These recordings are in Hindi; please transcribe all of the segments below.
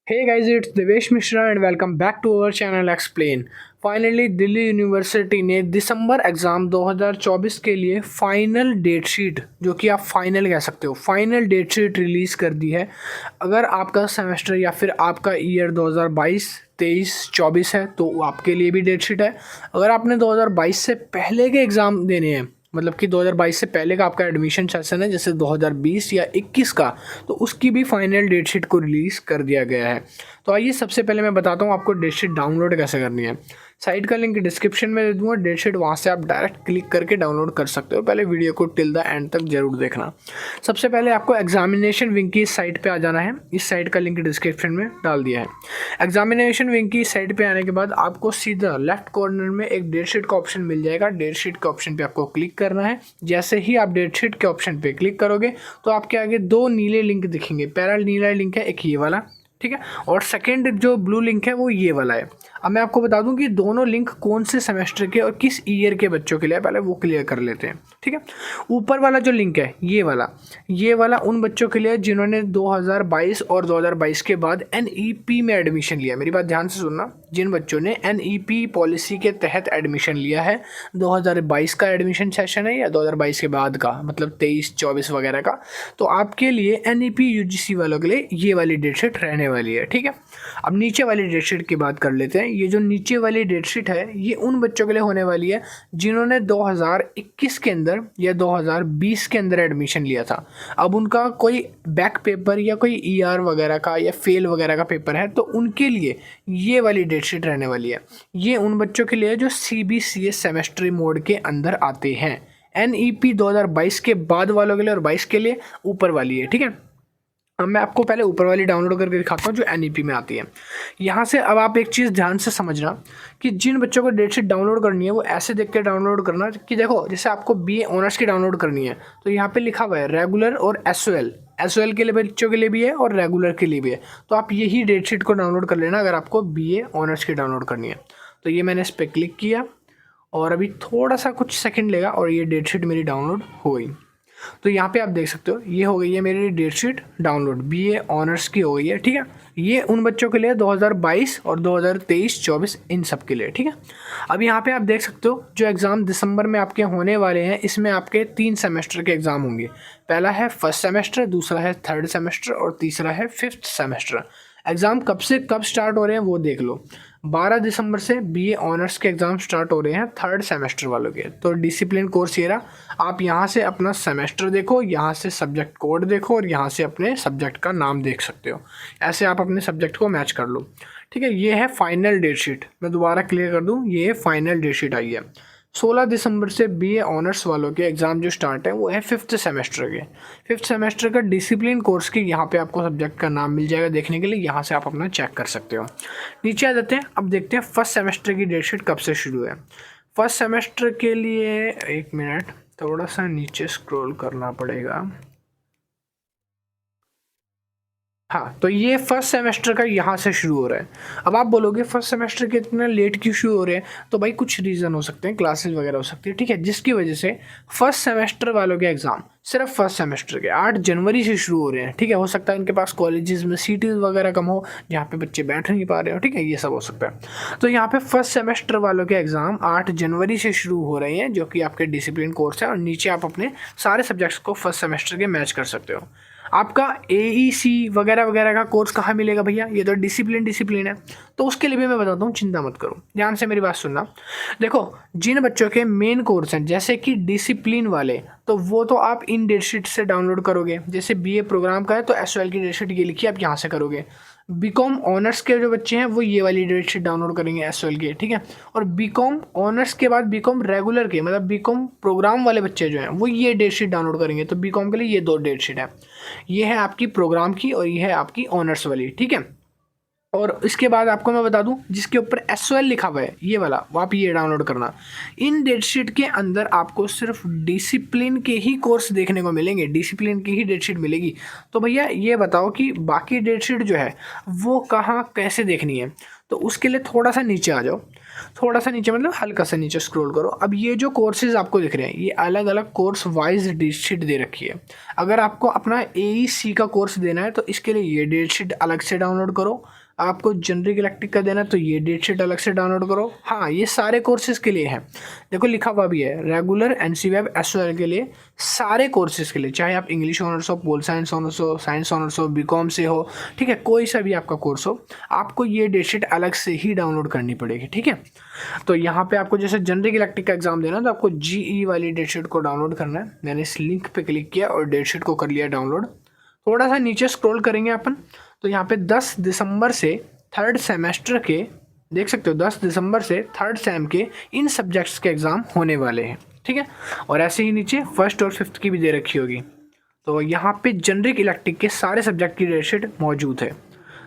Hey guys, it's Devesh Mishra and welcome back to our channel Explain. Finally Delhi university ने दिसंबर एग्ज़ाम 2024 के लिए फाइनल डेट शीट, जो कि आप फाइनल कह सकते हो, फाइनल डेट शीट रिलीज़ कर दी है। अगर आपका सेमेस्टर या फिर आपका ईयर 2022 23 24 है तो आपके लिए भी डेट शीट है। अगर आपने 2022 से पहले के एग्ज़ाम देने हैं, मतलब कि 2022 से पहले का आपका एडमिशन सेशन है, जैसे 2020 या 21 का, तो उसकी भी फाइनल डेट शीट को रिलीज़ कर दिया गया है। तो आइए सबसे पहले मैं बताता हूँ आपको डेट शीट डाउनलोड कैसे करनी है। साइट का लिंक डिस्क्रिप्शन में दे दूँगा, डेट शीट वहाँ से आप डायरेक्ट क्लिक करके डाउनलोड कर सकते हो। पहले वीडियो को टिल द एंड तक जरूर देखना। सबसे पहले आपको एग्जामिनेशन विंग की साइट पे आ जाना है। इस साइट का लिंक डिस्क्रिप्शन में डाल दिया है। एग्जामिनेशन विंग की साइट पे आने के बाद आपको सीधा लेफ्ट कॉर्नर में एक डेट शीट का ऑप्शन मिल जाएगा। डेट शीट के ऑप्शन पे आपको क्लिक करना है। जैसे ही आप डेट शीट के ऑप्शन पे क्लिक करोगे तो आपके आगे दो नीले लिंक दिखेंगे। पहला नीला लिंक है एक ये वाला, ठीक है, और सेकंड जो ब्लू लिंक है वो ये वाला है। अब मैं आपको बता दूं कि दोनों लिंक कौन से सेमेस्टर के और किस ईयर के बच्चों के लिए, पहले वो क्लियर कर लेते हैं, ठीक है। ऊपर वाला जो लिंक है ये वाला उन बच्चों के लिए जिन्होंने 2022 और 2022 के बाद एनईपी में एडमिशन लिया। मेरी बात ध्यान से सुनना, जिन बच्चों ने एनईपी पॉलिसी के तहत एडमिशन लिया है, 2022 का एडमिशन सेशन है या 2022 के बाद का, मतलब 23 24 वगैरह का, तो आपके लिए एनईपी यूजीसी वालों के लिए ये वाली डेट शीट रहने वाली है, ठीक है। अब नीचे वाली डेट शीट की बात कर लेते हैं। ये जो नीचे वाली डेट शीट है ये उन बच्चों के लिए होने वाली है जिन्होंने 2021 के अंदर या 2020 के अंदर एडमिशन लिया था। अब उनका कोई बैक पेपर या कोई ईआर वगैरह का या फेल वगैरह का पेपर है तो उनके लिए ये वाली डेट शीट रहने वाली है। ये उन बच्चों के लिए जो सीबीसीएस सेमेस्ट्री मोड के अंदर आते हैं। एनईपी 2022 के बाद वालों के लिए और 22 के लिए ऊपर वाली है, ठीक है। अब मैं आपको पहले ऊपर वाली डाउनलोड करके दिखाता हूँ जो एनईपी में आती है। यहाँ से अब आप एक चीज़ ध्यान से समझना कि जिन बच्चों को डेट शीट डाउनलोड करनी है वो ऐसे देख के डाउनलोड करना कि देखो, जैसे आपको बीए ऑनर्स की डाउनलोड करनी है तो यहाँ पे लिखा हुआ है रेगुलर और एसओएल के लिए बच्चों के लिए भी है और रेगुलर के लिए भी है। तो आप यही डेट शीट को डाउनलोड कर लेना अगर आपको बीए ऑनर्स की डाउनलोड करनी है। तो ये मैंने इस पर क्लिक किया और अभी थोड़ा सा कुछ सेकंड लेगा और ये डेट शीट मेरी डाउनलोड हो गई। तो यहाँ पे आप देख सकते हो ये हो गई है मेरी date sheet download, BA honours की हो गई है, ठीक है। ये उन बच्चों के लिए 2022 और 2023-24 इन सब के लिए, ठीक है। अब यहाँ पे आप देख सकते हो जो एग्ज़ाम दिसंबर में आपके होने वाले हैं, इसमें आपके 3 सेमेस्टर के एग्ज़ाम होंगे। पहला है फर्स्ट सेमेस्टर, दूसरा है थर्ड सेमेस्टर और तीसरा है फिफ्थ सेमेस्टर। एग्ज़ाम कब से कब स्टार्ट हो रहे हैं वो देख लो। 12 दिसंबर से बीए ऑनर्स के एग्ज़ाम स्टार्ट हो रहे हैं थर्ड सेमेस्टर वालों के। तो डिसिप्लिन कोर्स ये रहा। आप यहाँ से अपना सेमेस्टर देखो, यहाँ से सब्जेक्ट कोड देखो और यहाँ से अपने सब्जेक्ट का नाम देख सकते हो। ऐसे आप अपने सब्जेक्ट को मैच कर लो, ठीक है। ये है फाइनल डेट शीट। मैं दोबारा क्लियर कर दूँ, ये फाइनल डेट शीट आई है। 16 दिसंबर से बीए ऑनर्स वालों के एग्ज़ाम जो स्टार्ट है वो है फिफ्थ सेमेस्टर के। फिफ्थ सेमेस्टर का डिसिप्लिन कोर्स की यहाँ पे आपको सब्जेक्ट का नाम मिल जाएगा देखने के लिए। यहाँ से आप अपना चेक कर सकते हो। नीचे आ जाते हैं, अब देखते हैं फर्स्ट सेमेस्टर की डेट शीट कब से शुरू है। फर्स्ट सेमेस्टर के लिए एक मिनट, थोड़ा सा नीचे स्क्रॉल करना पड़ेगा। हाँ, तो ये फर्स्ट सेमेस्टर का यहाँ से शुरू हो रहा है। अब आप बोलोगे फर्स्ट सेमेस्टर के इतना लेट क्यों शुरू हो रहे हैं, तो भाई कुछ रीज़न हो सकते हैं, क्लासेस वगैरह हो सकती है, ठीक है, जिसकी वजह से फर्स्ट सेमेस्टर वालों के एग्ज़ाम सिर्फ फर्स्ट सेमेस्टर के 8 जनवरी से शुरू हो रहे हैं, ठीक है। हो सकता है उनके पास कॉलेजेस में सीटें वगैरह कम हो, जहाँ पे बच्चे बैठ नहीं पा रहे हो, ठीक है, ये सब हो सकता है। तो यहाँ पे फर्स्ट सेमेस्टर वालों के एग्ज़ाम 8 जनवरी से शुरू हो रहे हैं, जो कि आपके डिसिप्लिन कोर्स है। और नीचे आप अपने सारे सब्जेक्ट्स को फर्स्ट सेमेस्टर के मैच कर सकते हो। आपका एईसी वगैरह वगैरह का कोर्स कहाँ मिलेगा भैया, ये तो डिसिप्लिन है। तो उसके लिए भी मैं बताता हूँ, चिंता मत करो, ध्यान से मेरी बात सुनना। देखो, जिन बच्चों के मेन कोर्स हैं जैसे कि डिसिप्लिन वाले, तो वो तो आप इन डेट शीट से डाउनलोड करोगे। जैसे बीए प्रोग्राम का है तो एसओएल की डेट शीट ये लिखी आप यहाँ से करोगे। बीकॉम ऑनर्स के जो बच्चे हैं वो ये वाली डेट शीट डाउनलोड करेंगे एसओएल के, ठीक है। और बीकॉम ऑनर्स के बाद बीकॉम रेगुलर के, मतलब बीकॉम प्रोग्राम वाले बच्चे जो हैं वो ये डेट शीट डाउनलोड करेंगे। तो बीकॉम के लिए ये दो डेट शीट है, ये है आपकी प्रोग्राम की और ये है आपकी ऑनर्स वाली, ठीक है। और इसके बाद आपको मैं बता दूं, जिसके ऊपर SOL लिखा हुआ है ये वाला, वो आप ये डाउनलोड करना। इन डेटशीट के अंदर आपको सिर्फ डिसिप्लिन के ही कोर्स देखने को मिलेंगे, डिसिप्लिन की ही डेटशीट मिलेगी। तो भैया ये बताओ कि बाकी डेटशीट जो है वो कहाँ कैसे देखनी है। तो उसके लिए थोड़ा सा नीचे आ जाओ, थोड़ा सा नीचे मतलब हल्का सा नीचे स्क्रॉल करो। अब ये जो कोर्सेज आपको दिख रहे हैं ये अलग अलग कोर्स वाइज डेटशीट दे रखी है। अगर आपको अपना AEC का कोर्स देना है तो इसके लिए ये डेटशीट अलग से डाउनलोड करो। आपको जनरिक इलेक्ट्रिक का देना है तो ये डेटशीट अलग से डाउनलोड करो। हाँ, ये सारे कोर्सेज के लिए है, देखो लिखा हुआ भी है रेगुलर NC वेब SOL के लिए, सारे कोर्सेज के लिए, चाहे आप इंग्लिश ऑनर्स हो, पोल साइंस ऑनर्स हो, साइंस ऑनर्स हो, BCom से हो, ठीक है, कोई सा भी आपका कोर्स हो, आपको ये डेटशीट अलग से ही डाउनलोड करनी पड़ेगी। ठीक है, तो यहाँ पे आपको जैसे जनरिक इलेक्ट्रिक का एग्जाम देना तो आपको GE वाली डेटशीट को डाउनलोड करना है। मैंने इस लिंक पे क्लिक किया और डेटशीट को कर लिया डाउनलोड। थोड़ा सा नीचे स्क्रॉल करेंगे अपन तो यहाँ पे 10 दिसंबर से थर्ड सेमेस्टर के, देख सकते हो 10 दिसंबर से थर्ड सेम के इन सब्जेक्ट्स के एग्ज़ाम होने वाले हैं। ठीक है, और ऐसे ही नीचे फर्स्ट और फिफ्थ की भी दे रखी होगी। तो यहाँ पे जनरिक इलेक्ट्रिक के सारे सब्जेक्ट की डेटशीट मौजूद है।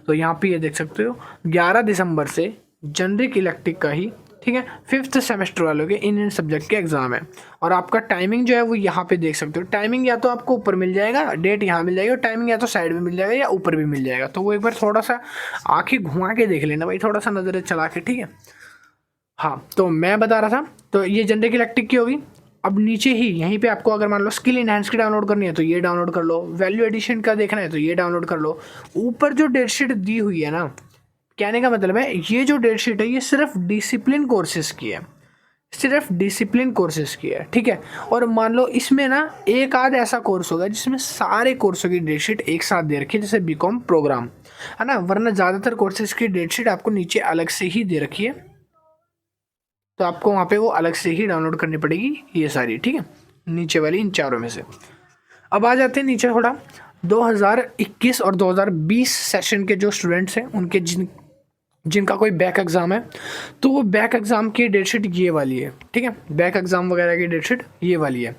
तो यहाँ पे ये देख सकते हो 11 दिसंबर से जनरिक इलेक्ट्रिक का ही, ठीक है, फिफ्थ सेमेस्टर वालों के इन सब्जेक्ट के एग्जाम है। और आपका टाइमिंग जो है वो यहाँ पे देख सकते हो। टाइमिंग या तो आपको ऊपर मिल जाएगा, डेट यहाँ मिल जाएगी, और टाइमिंग या तो साइड में मिल जाएगा या ऊपर भी मिल जाएगा। तो वो एक बार थोड़ा सा आंखें घुमा के देख लेना भाई, थोड़ा सा नज़र चला के। ठीक है, हाँ, तो मैं बता रहा था तो ये जनरिक इलेक्ट्रिक की होगी। अब नीचे ही यहीं पे आपको अगर मान लो स्किल इनहेंस की डाउनलोड करनी है तो ये डाउनलोड कर लो, वैल्यू एडिशन का देखना है तो ये डाउनलोड कर लो। ऊपर जो डेटशीट दी हुई है ना, कहने का मतलब है ये जो डेटशीट है ये सिर्फ डिसिप्लिन कोर्सेज की है, सिर्फ डिसिप्लिन कोर्सेज की है। ठीक है, और मान लो इसमें ना एक आध ऐसा कोर्स होगा जिसमें सारे कोर्सों की डेटशीट एक साथ दे रखी है, जैसे BCom प्रोग्राम है ना, वरना ज़्यादातर कोर्सेज की डेटशीट आपको नीचे अलग से ही दे रखी है। तो आपको वहाँ पे वो अलग से ही डाउनलोड करनी पड़ेगी ये सारी। ठीक है, नीचे वाली इन चारों में से। अब आ जाते हैं नीचे थोड़ा 2021 और 2020 सेशन के जो स्टूडेंट्स हैं उनके जिनका कोई बैक एग्ज़ाम है तो वो बैक एग्ज़ाम की डेटशीट ये वाली है। ठीक है, बैक एग्ज़ाम वगैरह की डेटशीट ये वाली है।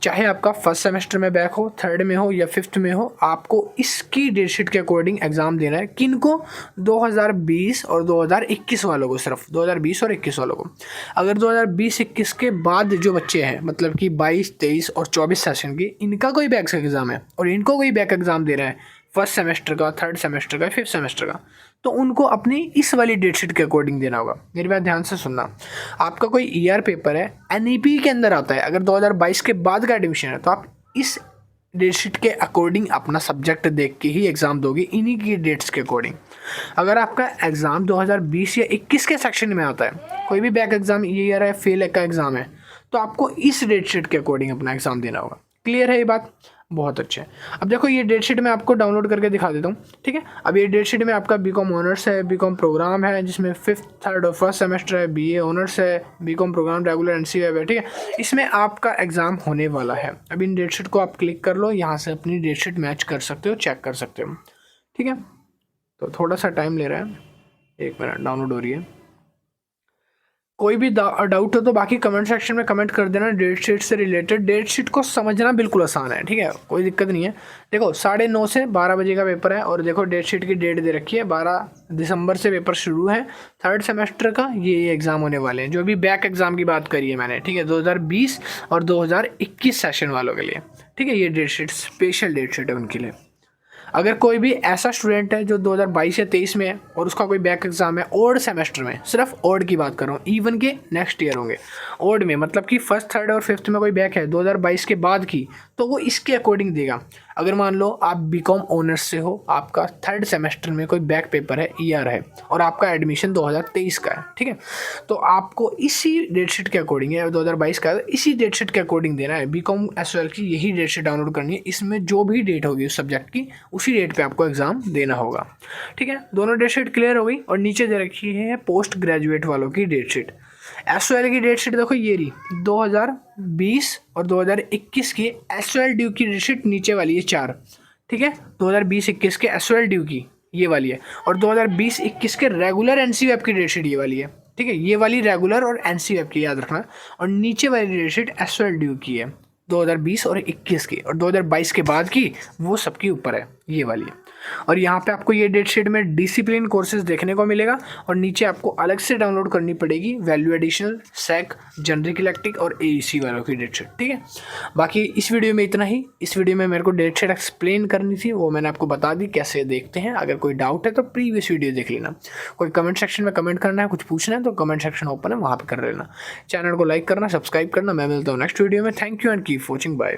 चाहे आपका फर्स्ट सेमेस्टर में बैक हो, थर्ड में हो या फिफ्थ में हो, आपको इसकी डेटशीट के अकॉर्डिंग एग्ज़ाम देना है। किनको? 2020 और 2021 वालों को, सिर्फ 2020 और 21 वालों को। अगर 2020-21 के बाद जो बच्चे हैं, मतलब कि 22, 23 और 24 सेशन की, इनका कोई बैक एग्ज़ाम है और इनको कोई बैक एग्ज़ाम दे रहा है फर्स्ट सेमेस्टर का, थर्ड सेमेस्टर का, फिफ्थ सेमेस्टर का, तो उनको अपनी इस वाली डेटशीट के अकॉर्डिंग देना होगा। मेरी बात ध्यान से सुनना। आपका कोई ER पेपर है, NEP के अंदर आता है, अगर 2022 के बाद का एडमिशन है तो आप इस डेटशीट के अकॉर्डिंग अपना सब्जेक्ट देख के ही एग्ज़ाम दोगे, इन्हीं की डेट्स के अकॉर्डिंग। अगर आपका एग्ज़ाम 2020 या 21 के सेक्शन में आता है, कोई भी बैक एग्ज़ाम ईयर है, फेल का एग्ज़ाम है, तो आपको इस डेटशीट के अकॉर्डिंग अपना एग्ज़ाम देना होगा। क्लियर है ये बात? बहुत अच्छे। अब देखो ये डेटशीट मैं आपको डाउनलोड करके दिखा देता हूँ। ठीक है, अब ये डेटशीट में आपका BCom ऑनर्स है, BCom प्रोग्राम है जिसमें फिफ्थ, थर्ड और फर्स्ट सेमेस्टर है, BA ऑनर्स है, BCom program regular NC web है। ठीक है, इसमें आपका एग्ज़ाम होने वाला है। अब इन डेटशीट को आप क्लिक कर लो, यहाँ से अपनी डेटशीट मैच कर सकते हो, चेक कर सकते हो। ठीक है, तो थोड़ा सा टाइम ले रहा है, 1 मिनट डाउनलोड हो रही है। कोई भी डाउट हो तो बाकी कमेंट सेक्शन में कमेंट कर देना। डेट शीट से रिलेटेड, डेट शीट को समझना बिल्कुल आसान है। ठीक है, कोई दिक्कत नहीं है। देखो 9:30 से 12 बजे का पेपर है और देखो डेट शीट की डेट दे रखी है, 12 दिसंबर से पेपर शुरू है थर्ड सेमेस्टर का। ये एग्ज़ाम होने वाले हैं, जो भी बैक एग्ज़ाम की बात करी है मैंने। ठीक है, 2020 और 2021 सेशन वालों के लिए। ठीक है, ये date sheet special date sheet है उनके लिए। अगर कोई भी ऐसा स्टूडेंट है जो 2022 या 23 में है और उसका कोई बैक एग्जाम है ओड सेमेस्टर में, सिर्फ ओड की बात कर रहा हूँ, इवन के नेक्स्ट ईयर होंगे ओड में, मतलब कि फर्स्ट, थर्ड और फिफ्थ में कोई बैक है 2022 के बाद की, तो वो इसके अकॉर्डिंग देगा। अगर मान लो आप BCom ऑनर्स से हो, आपका थर्ड सेमेस्टर में कोई बैक पेपर है, ER है, और आपका एडमिशन 2023 का है, ठीक है, तो आपको इसी डेट शीट के अकॉर्डिंग है, 2022 का इसी डेट शीट के अकॉर्डिंग देना है। BCom SOL की यही डेट शीट डाउनलोड करनी है, इसमें जो भी डेट होगी उस सब्जेक्ट की उसी डेट पे आपको एग्जाम देना होगा। ठीक है, दोनों डेट शीट क्लियर हो गई। और नीचे दे रखी है पोस्ट ग्रेजुएट वालों की डेट शीट। SOL की डेट शीट देखो ये रही, 2020 और 2021 की SOL ड्यू की डेट शीट नीचे वाली है 4। ठीक है, 2020-21 के SOL ड्यू की ये वाली है, और 2020-21 के रेगुलर NC वेब की डेट शीट ये वाली है। ठीक है, ये वाली रेगुलर और NC वेब की याद रखना। और नीचे वाली डेट शीट SOL ड्यू की है 2020 और 21 की, और 2022 के बाद की वो सबके ऊपर है, ये वाली है। और यहाँ पे आपको ये डेट शीट में डिसिप्लिन कोर्सेज देखने को मिलेगा और नीचे आपको अलग से डाउनलोड करनी पड़ेगी वैल्यू एडिशनल, सेक, जनरिक इलेक्ट्रिक और एईसी वालों की डेट शीट, ठीक है। बाकी इस वीडियो में इतना ही। इस वीडियो में मेरे को डेट शीट एक्सप्लेन करनी थी, वो मैंने आपको बता दी कैसे देखते हैं। अगर कोई डाउट है तो प्रीवियस वीडियो देख लेना। कोई कमेंट सेक्शन में कमेंट करना है, कुछ पूछना है तो कमेंट सेक्शन ओपन है, वहाँ पर कर लेना। चैनल को लाइक करना, सब्सक्राइब करना। मैं मिलता हूँ नेक्स्ट वीडियो में। Thank you and keep watching. Bye.